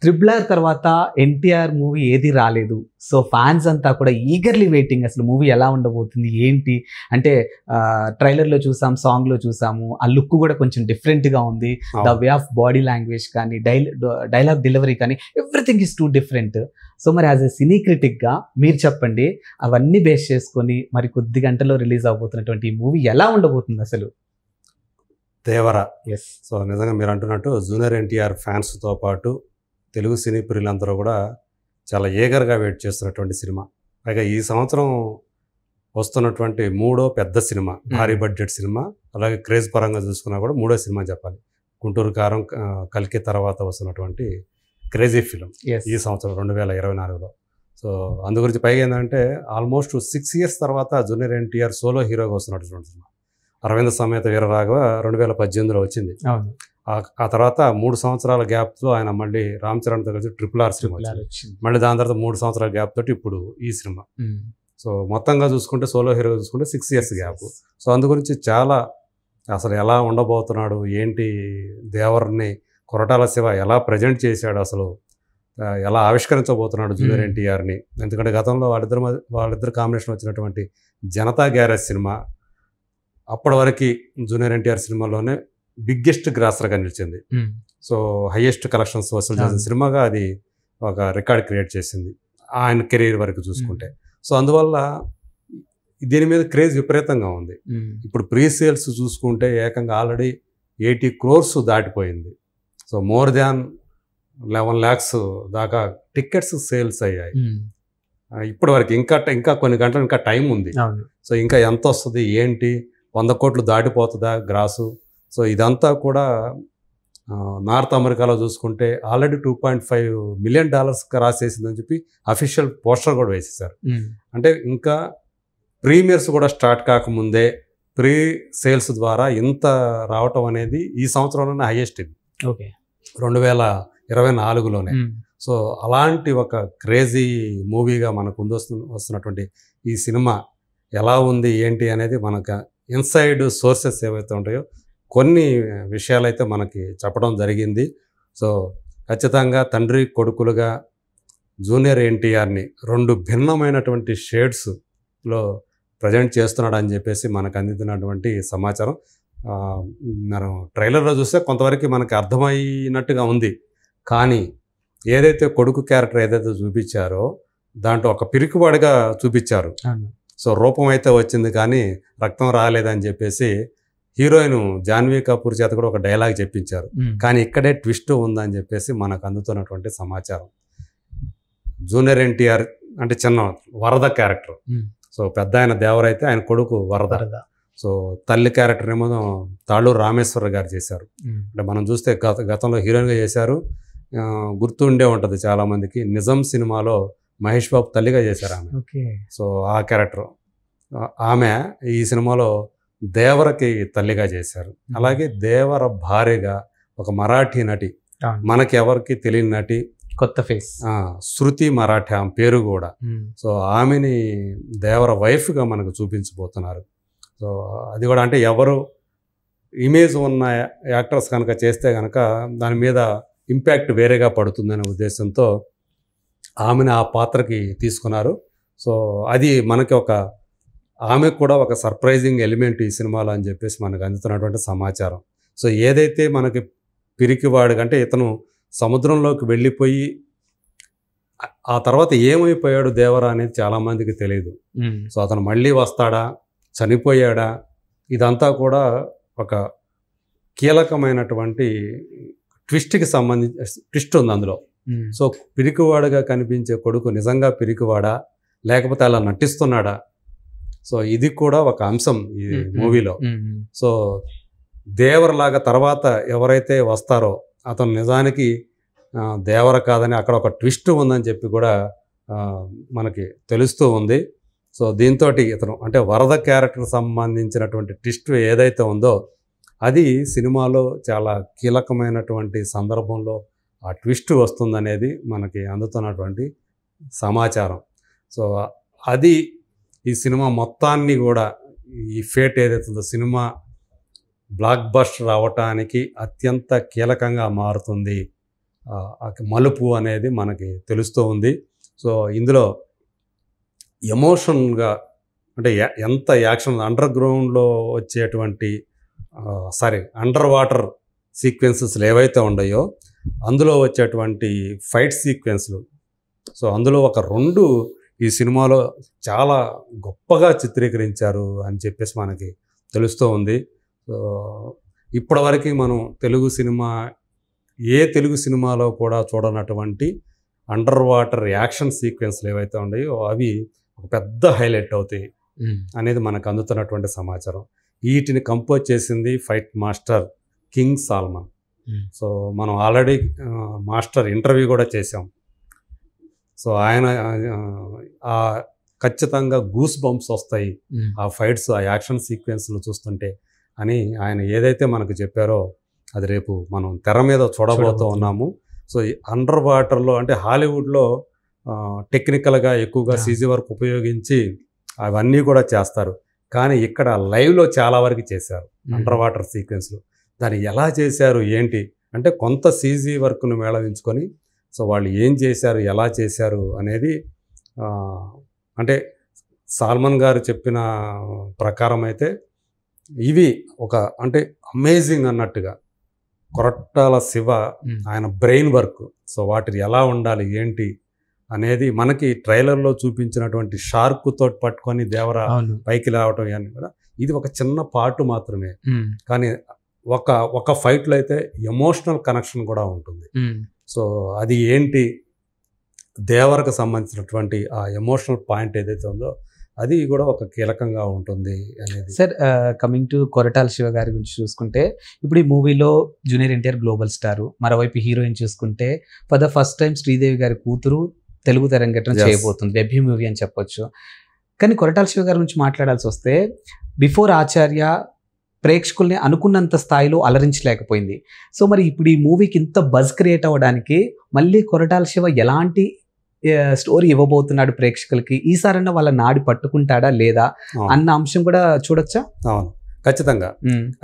'Triple R' తర్వాత NTR movie ఏది రాలేదు. సో ఫ్యాన్స్ అంతా కూడా ఈగర్‌లీ వెయిటింగ్ అసలు మూవీ ఎలా ఉండబోతుంది? ఏంటి? అంటే ట్రైలర్‌లో చూసాం, సాంగ్‌లో చూసాము. ఆ లుక్ కూడా కొంచెం డిఫరెంట్‌గా ఉంది. The way of body language కానీ, డైలాగ్ డెలివరీ కానీ everything is two different. So మరి యాజ్ ఎ సినీ క్రిటిక్‌గా మీరు చెప్పండి. అవన్నీ బేస్ చేసుకొని మరి కొద్ది గంటల్లో రిలీజ్ అవబోతున్నటువంటి ఈ మూవీ ఎలా ఉండబోతుంది అసలు? దేవర. యెస్. సో నిజంగా మీరు అంటున్నట్టు జూనియర్ ఎన్టీఆర్ ఫ్యాన్స్‌తో పాటు తెలుగు సినీ ప్రియులందరూ కూడా చాలా ఈగర్‌గా వెయిట్ చేస్తున్నటువంటి సినిమా. పైగా ఈ సంవత్సరం వస్తున్నటువంటి మూడో పెద్ద సినిమా, భారీ బడ్జెట్ సినిమా. అలాగే క్రేజ్ పరంగా చూసుకున్నా కూడా మూడో సినిమా చెప్పాలి. గుంటూరు కారం, కల్కి తర్వాత వస్తున్నటువంటి క్రేజీ ఫిలిం ఈ సంవత్సరం 2024లో. సో అందు గురించి పైగా ఏంటంటే ఆల్మోస్ట్ 6 ఇయర్స్ తర్వాత జూనియర్ ఎన్టీఆర్ సోలో హీరోగా వస్తున్నటువంటి సినిమా. అరవింద సమేత వీరరాఘవ 2018లో వచ్చింది. ఆ తర్వాత 3 సంవత్సరాల గ్యాప్తో ఆయన మళ్ళీ రామ్ చరణ్తో కలిసి 'ట్రిపుల్ ఆర్' సినిమా వచ్చింది. మళ్ళీ దాని తర్వాత 3 సంవత్సరాల గ్యాప్ తోటి ఇప్పుడు ఈ సినిమా. సో మొత్తంగా చూసుకుంటే సోలో హీరోగా చూసుకుంటే 6 ఇయర్స్ గ్యాప్. సో అందు గురించి చాలా అసలు ఎలా ఉండబోతున్నాడు, ఏంటి, దేవర్ని కొరటాల శివ ఎలా ప్రజెంట్ చేశాడు, అసలు ఎలా ఆవిష్కరించబోతున్నాడు జూనియర్ ఎన్టీఆర్ని. ఎందుకంటే గతంలో వాళ్ళిద్దరు కాంబినేషన్ వచ్చినటువంటి జనతా గ్యారేజ్ సినిమా అప్పటి వరకు జూనియర్ ఎన్టీఆర్ సినిమాలోనే బిగ్గెస్ట్ గ్రాసర్గా నిలిచింది. సో హైయెస్ట్ కలెక్షన్స్ వసూలు చేసిన సినిమాగా అది ఒక రికార్డ్ క్రియేట్ చేసింది ఆయన కెరీర్ వరకు చూసుకుంటే. సో అందువల్ల దీని మీద క్రేజ్ విపరీతంగా ఉంది. ఇప్పుడు ప్రీ సేల్స్ చూసుకుంటే ఏకంగా ఆల్రెడీ 80 crores దాటిపోయింది. సో మోర్ దాన్ 11 lakhs దాకా టికెట్స్ సేల్స్ అయ్యాయి ఇప్పటి వరకు. ఇంకా కొన్ని గంటలు ఇంకా టైం ఉంది. సో ఇంకా ఎంత వస్తుంది, ఏంటి, 100 కోట్లు దాటిపోతుందా గ్రాసు? సో ఇదంతా కూడా నార్త్ అమెరికాలో చూసుకుంటే ఆల్రెడీ $2.5 million క్రాస్ చేసిందని చెప్పి అఫీషియల్ పోస్టర్ కూడా వేసేసారు. అంటే ఇంకా ప్రీమియర్స్ కూడా స్టార్ట్ కాకముందే ప్రీ సేల్స్ ద్వారా ఇంత రావటం అనేది ఈ సంవత్సరంలోనే హైయెస్ట్ ఇది. 2024లోనే. సో అలాంటి ఒక క్రేజీ మూవీగా మనకు వస్తున్నటువంటి ఈ సినిమా ఎలా ఉంది, ఏంటి అనేది మనకు ఇన్సైడ్ సోర్సెస్ ఏవైతే ఉంటాయో కొన్ని విషయాలైతే మనకి చెప్పడం జరిగింది. సో ఖచ్చితంగా తండ్రి కొడుకులుగా జూనియర్ ఎన్టీఆర్ని 2 భిన్నమైనటువంటి షేడ్స్లో ప్రజెంట్ చేస్తున్నాడు అని చెప్పేసి మనకు అందుతున్నటువంటి సమాచారం. మనం ట్రైలర్లో చూస్తే కొంతవరకు మనకి అర్థమైనట్టుగా ఉంది. కానీ ఏదైతే కొడుకు క్యారెక్టర్ ఏదైతే చూపించారో దాంట్లో ఒక పిరికివాడిగా చూపించారు. సో రూపం అయితే వచ్చింది కానీ రక్తం రాలేదని చెప్పేసి హీరోయిన్ జాన్వీ కపూర్ చేత కూడా ఒక డైలాగ్ చెప్పించారు. కానీ ఇక్కడే ట్విస్ట్ ఉందని చెప్పేసి మనకు అందుతున్నటువంటి సమాచారం. జూనియర్ ఎన్టీఆర్ అంటే చిన్న వరద క్యారెక్టర్. సో పెద్ద ఆయన దేవరైతే ఆయన కొడుకు వరద. సో తల్లి క్యారెక్టర్ ఏమో తాళ్ళూరు రామేశ్వర గారు చేశారు. అంటే మనం చూస్తే గతంలో హీరోయిన్గా చేశారు, గుర్తుండే ఉంటుంది చాలామందికి. నిజం సినిమాలో మహేష్ బాబు తల్లిగా చేశారు ఆమె. సో ఆ క్యారెక్టర్ ఆమె ఈ సినిమాలో దేవరకి తల్లిగా చేశారు. అలాగే దేవర భార్యగా ఒక మరాఠీ నటి, మనకి ఎవరికి తెలియని నటి, కొత్త ఫేస్, శృతి మరాఠీ ఆమె పేరు కూడా. సో ఆమెని దేవర వైఫ్గా మనకు చూపించబోతున్నారు. సో అది కూడా అంటే ఎవరు ఇమేజ్ ఉన్న యాక్టర్స్ కనుక చేస్తే కనుక దాని మీద ఇంపాక్ట్ వేరేగా పడుతుందనే ఉద్దేశంతో ఆమెను ఆ పాత్రకి తీసుకున్నారు. సో అది మనకి ఆమె కూడా ఒక సర్ప్రైజింగ్ ఎలిమెంట్ ఈ సినిమాలో అని చెప్పేసి మనకు అందుతున్నటువంటి సమాచారం. సో ఏదైతే మనకి పిరికివాడు అంటే ఇతను సముద్రంలోకి వెళ్ళిపోయి ఆ తర్వాత ఏమైపోయాడు దేవరా అనేది చాలామందికి తెలియదు. సో అతను మళ్ళీ వస్తాడా, చనిపోయాడా, ఇదంతా కూడా ఒక కీలకమైనటువంటి ట్విస్ట్కి సంబంధించి ట్విస్ట్ ఉంది అందులో. సో పిరికివాడుగా కనిపించే కొడుకు నిజంగా పిరికివాడా లేకపోతే అలా నటిస్తున్నాడా? సో ఇది కూడా ఒక అంశం ఈ మూవీలో. సో దేవరలాగా తర్వాత ఎవరైతే వస్తారో అతను నిజానికి దేవర కాదని అక్కడ ఒక ట్విస్ట్ ఉందని చెప్పి కూడా మనకి తెలుస్తూ ఉంది. సో దీంతో ఇతను అంటే వరద క్యారెక్టర్ సంబంధించినటువంటి ట్విస్ట్ ఏదైతే ఉందో అది సినిమాలో చాలా కీలకమైనటువంటి సందర్భంలో ఆ ట్విస్ట్ వస్తుందనేది మనకి అందుతున్నటువంటి సమాచారం. సో అది ఈ సినిమా మొత్తాన్ని కూడా ఈ ఫేట్ ఏదైతుందో సినిమా బ్లాక్ బస్టర్ అవటానికి అత్యంత కీలకంగా మారుతుంది మలుపు అనేది మనకి తెలుస్తూ ఉంది. సో ఇందులో ఎమోషన్గా అంటే ఎంత యాక్షన్ అండర్ గ్రౌండ్లో వచ్చేటువంటి అండర్ వాటర్ సీక్వెన్సెస్లు ఏవైతే ఉన్నాయో అందులో వచ్చేటువంటి ఫైట్ సీక్వెన్స్లు, సో అందులో ఒక 2 ఈ సినిమాలో చాలా గొప్పగా చిత్రీకరించారు అని చెప్పేసి మనకి తెలుస్తూ ఉంది. సో ఇప్పటివరకు మనం తెలుగు సినిమాలో కూడా చూడనటువంటి అండర్ వాటర్ యాక్షన్ సీక్వెన్స్లు ఏవైతే ఉన్నాయో అవి ఒక పెద్ద హైలైట్ అవుతాయి అనేది మనకు అందుతున్నటువంటి సమాచారం. వీటిని కంపోజ్ చేసింది fight master king Solomon. So మనం ఆల్రెడీ మాస్టర్ ఇంటర్వ్యూ కూడా చేసాం. సో ఆయన ఖచ్చితంగా గూస్ బంప్స్ వస్తాయి ఆ ఫైట్స్, ఆ యాక్షన్ సీక్వెన్స్లు చూస్తుంటే అని ఆయన ఏదైతే మనకు చెప్పారో అది రేపు మనం తెర మీద చూడబోతూ ఉన్నాము. సో అండర్ వాటర్లో అంటే హాలీవుడ్లో టెక్నికల్గా ఎక్కువగా CG వర్క్ ఉపయోగించి అవన్నీ కూడా చేస్తారు, కానీ ఇక్కడ లైవ్లో చాలా వరకు చేశారు అండర్ వాటర్ సీక్వెన్స్లు. దాన్ని ఎలా చేశారు ఏంటి అంటే కొంత CG వర్క్ను మేళవించుకొని సో వాళ్ళు ఏం చేశారు ఎలా చేశారు అనేది అంటే సాల్మన్ గారు చెప్పిన ప్రకారం అయితే ఇవి ఒక అంటే అమేజింగ్ అన్నట్టుగా కొరటాల శివ ఆయన బ్రెయిన్ వర్క్, సో వాటిని ఎలా ఉండాలి ఏంటి అనేది మనకి ట్రైలర్లో చూపించినటువంటి షార్క్తో పట్టుకొని దేవర పైకి రావటం ఇవన్నీ కూడా ఇది ఒక చిన్న పార్ట్ మాత్రమే, కానీ ఒక ఫైట్లో అయితే ఎమోషనల్ కనెక్షన్ కూడా ఉంటుంది. సో అది ఏంటి దేవరకు సంబంధించినటువంటి ఆ ఎమోషనల్ పాయింట్ ఏదైతే ఉందో అది కూడా ఒక కీలకంగా ఉంటుంది అనేది. Sir coming to Koratala Shiva గారి గురించి చూసుకుంటే ఇప్పుడు ఈ మూవీలో జూనియర్ ఎన్టీఆర్ గ్లోబల్ స్టార్, మరోవైపు హీరోయిన్ చూసుకుంటే for the first time Sridevi గారి కూతురు తెలుగు తెరంగేట్రం చేయబోతుంది, డెబ్యూ మూవీ అని చెప్పొచ్చు. కానీ కొరటాల శివ గారి గురించి మాట్లాడాల్సి వస్తే బిఫోర్ ఆచార్య ప్రేక్షకుల్ని అనుకున్నంత స్థాయిలో అలరించలేకపోయింది. సో మరి ఇప్పుడు ఈ మూవీకి ఇంత బజ్ క్రియేట్ అవ్వడానికి మళ్ళీ కొరటాల శివ ఎలాంటి స్టోరీ ఇవ్వబోతున్నాడు ప్రేక్షకులకి, ఈసారన్నా వాళ్ళ నాడి పట్టుకుంటాడా లేదా అన్న అంశం కూడా చూడొచ్చా? అవును, ఖచ్చితంగా.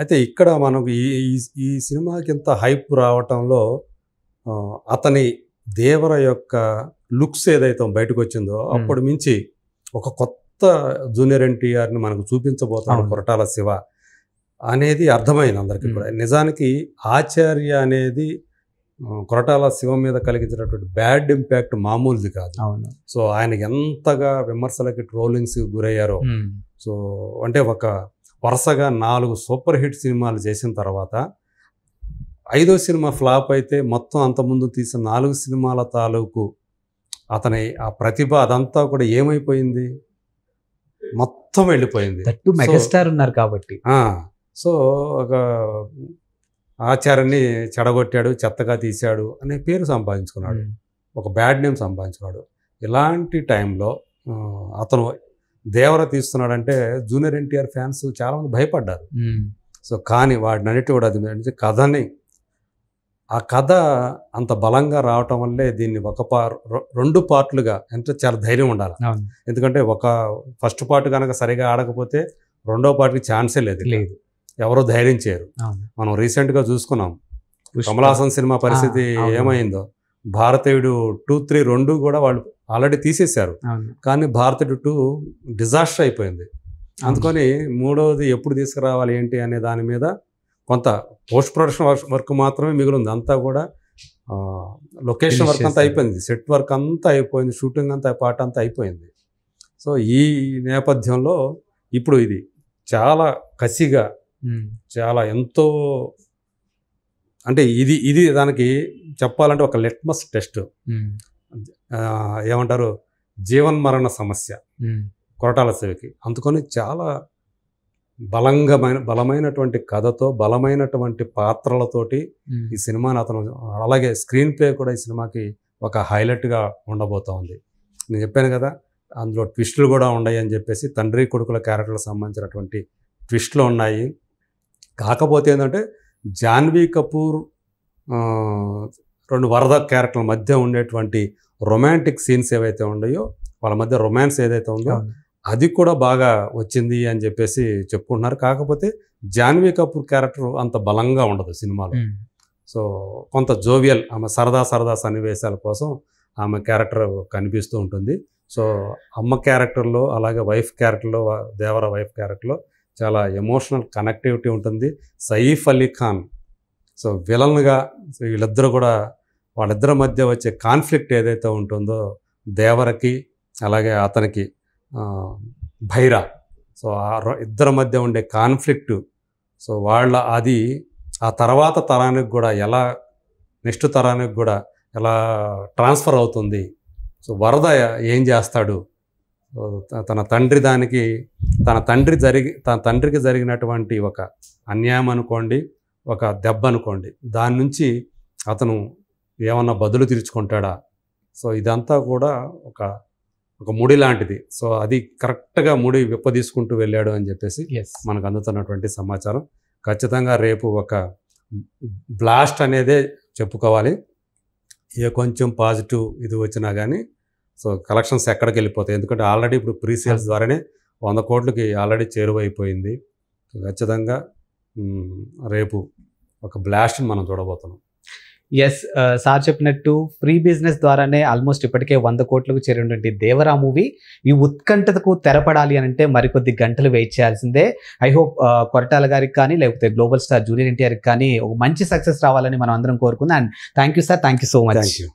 అయితే ఇక్కడ మనకు ఈ సినిమాకి ఇంత హైప్ రావటంలో అతని దేవర యొక్క లుక్స్ ఏదైతే బయటకు వచ్చిందో అప్పుడు మించి ఒక కొత్త జూనియర్ ఎన్టీఆర్ని మనకు చూపించబోతున్నాడు కొరటాల శివ అనేది అర్థమైంది అందరికీ కూడా. నిజానికి ఆచార్య అనేది కొరటాల శివ మీద కలిగించినటువంటి బ్యాడ్ ఇంపాక్ట్ మామూలుది కాదు. సో ఆయన ఎంతగా విమర్శలకి ట్రోలింగ్స్ గురయ్యారో, సో అంటే ఒక వరుసగా 4 సూపర్ హిట్ సినిమాలు చేసిన తర్వాత 5వ సినిమా ఫ్లాప్ అయితే మొత్తం అంతకుముందు తీసిన 4 సినిమాల తాలూకు అతని ఆ ప్రతిభ అదంతా కూడా ఏమైపోయింది, మొత్తం వెళ్ళిపోయింది. మెగాస్టార్ ఉన్నారు కాబట్టి. సో ఒక ఆచార్యని చెడగొట్టాడు, చెత్తగా తీశాడు అనే పేరు సంపాదించుకున్నాడు, ఒక బ్యాడ్ నేమ్ సంపాదించుకున్నాడు. ఇలాంటి టైంలో అతను దేవర తీస్తున్నాడంటే జూనియర్ ఎన్టీఆర్ ఫ్యాన్స్ చాలామంది భయపడ్డారు. సో కానీ వాడినన్నిటి కూడా అది ఆ కథ అంత బలంగా రావటం వల్లే దీన్ని 2 పార్ట్లుగా అంటే చాలా ధైర్యం ఉండాలి. ఎందుకంటే ఫస్ట్ పార్ట్ కనుక సరిగా ఆడకపోతే 2వ పార్ట్కి ఛాన్సే లేదు, ఎవరో ధైర్యం చేయరు. మనం రీసెంట్గా చూసుకున్నాం కమల్ హాసన్ సినిమా పరిస్థితి ఏమైందో. భారతీయుడు 2, 3 2 కూడా వాళ్ళు ఆల్రెడీ తీసేశారు, కానీ భారతీయుడు 2 డిజాస్టర్ అయిపోయింది. అందుకని 3వది ఎప్పుడు తీసుకురావాలి ఏంటి అనే దాని మీద కొంత పోస్ట్ ప్రొడక్షన్ వర్క్ మాత్రమే మిగిలింది. అంతా కూడా లొకేషన్ వర్క్ అంతా అయిపోయింది, సెట్ వర్క్ అంతా అయిపోయింది, షూటింగ్ అంతా పాట అంతా అయిపోయింది. సో ఈ నేపథ్యంలో ఇప్పుడు ఇది చాలా కసిగా చాలా ఎంతో అంటే ఇది దానికి చెప్పాలంటే ఒక లిట్మస్ టెస్ట్, ఏమంటారు జీవన్మరణ సమస్య కొరటాల శివకి. అందుకని చాలా బలమైనటువంటి కథతో బలమైనటువంటి పాత్రలతోటి ఈ సినిమాని అతను, అలాగే స్క్రీన్ ప్లే కూడా ఈ సినిమాకి ఒక హైలైట్గా ఉండబోతూ ఉంది. నేను చెప్పాను కదా అందులో ట్విస్టులు కూడా ఉన్నాయి అని చెప్పేసి, తండ్రి కొడుకుల క్యారెక్టర్లకు సంబంధించినటువంటి ట్విస్టులు ఉన్నాయి. కాకపోతే ఏంటంటే జాన్వీ కపూర్ 2 వరద క్యారెక్టర్ల మధ్య ఉండేటువంటి రొమాంటిక్ సీన్స్ ఏవైతే ఉన్నాయో, వాళ్ళ మధ్య రొమాన్స్ ఏదైతే ఉందో అది కూడా బాగా వచ్చింది అని చెప్పేసి చెప్పుకుంటున్నారు. కాకపోతే జాన్వీ కపూర్ క్యారెక్టర్ అంత బలంగా ఉండదు సినిమాలో. సో కొంత జోవియల్ ఆమె సరదా సరదా సన్నివేశాల కోసం ఆమె క్యారెక్టర్ కనిపిస్తూ ఉంటుంది. సో అమ్మ క్యారెక్టర్లో అలాగే వైఫ్ క్యారెక్టర్లో దేవర వైఫ్ క్యారెక్టర్లో చాలా ఎమోషనల్ కనెక్టివిటీ ఉంటుంది. సయీఫ్ అలీ ఖాన్ సో విలన్గా వీళ్ళిద్దరూ కూడా వాళ్ళిద్దరి మధ్య వచ్చే కాన్ఫ్లిక్ట్ ఏదైతే ఉంటుందో దేవరకి అలాగే అతనికి భైరా, సో ఇద్దరి మధ్య ఉండే కాన్ఫ్లిక్ట్, సో వాళ్ళ అది ఆ తర్వాత తరానికి కూడా ఎలా నెక్స్ట్ తరానికి కూడా ఎలా ట్రాన్స్ఫర్ అవుతుంది. సో వరద ఏం చేస్తాడు, తన తండ్రికి జరిగినటువంటి ఒక అన్యాయం అనుకోండి, ఒక దెబ్బ అనుకోండి, దాని నుంచి అతను ఏమన్నా బదులు తీర్చుకుంటాడా. సో ఇదంతా కూడా ఒక ముడి లాంటిది. సో అది కరెక్ట్గా ముడి విప్పదీసుకుంటూ వెళ్ళాడు అని చెప్పేసి మనకు అందుతున్నటువంటి సమాచారం. ఖచ్చితంగా రేపు ఒక బ్లాస్ట్ అనేదే చెప్పుకోవాలి. ఏ కొంచెం పాజిటివ్ ఇది వచ్చినా కానీ సో కలెక్షన్స్ ఎక్కడికి వెళ్ళిపోతాయి. ఎందుకంటే ఆల్రెడీ ఇప్పుడు ప్రీ సేల్స్ ద్వారానే 100 కోట్లకి ఆల్రెడీ చేరువైపోయింది. ఖచ్చితంగా రేపు ఒక బ్లాస్ట్ని మనం చూడబోతున్నాం. ఎస్, సార్ చెప్పినట్టు ఫ్రీ బిజినెస్ ద్వారానే ఆల్మోస్ట్ ఇప్పటికే 100 కోట్లకు చేరినటువంటి దేవరా మూవీ ఈ ఉత్కంఠతకు తెరపడాలి అని అంటే మరికొద్ది గంటలు వెయిట్ చేయాల్సిందే. ఐ హోప్ కొరటాల గారికి కానీ లేకపోతే గ్లోబల్ స్టార్ జూనియర్ ఎన్టీఆర్కి కానీ ఒక మంచి సక్సెస్ రావాలని మనం అందరం కోరుకుందాం. And thank you sir, thank you so much. Thank you.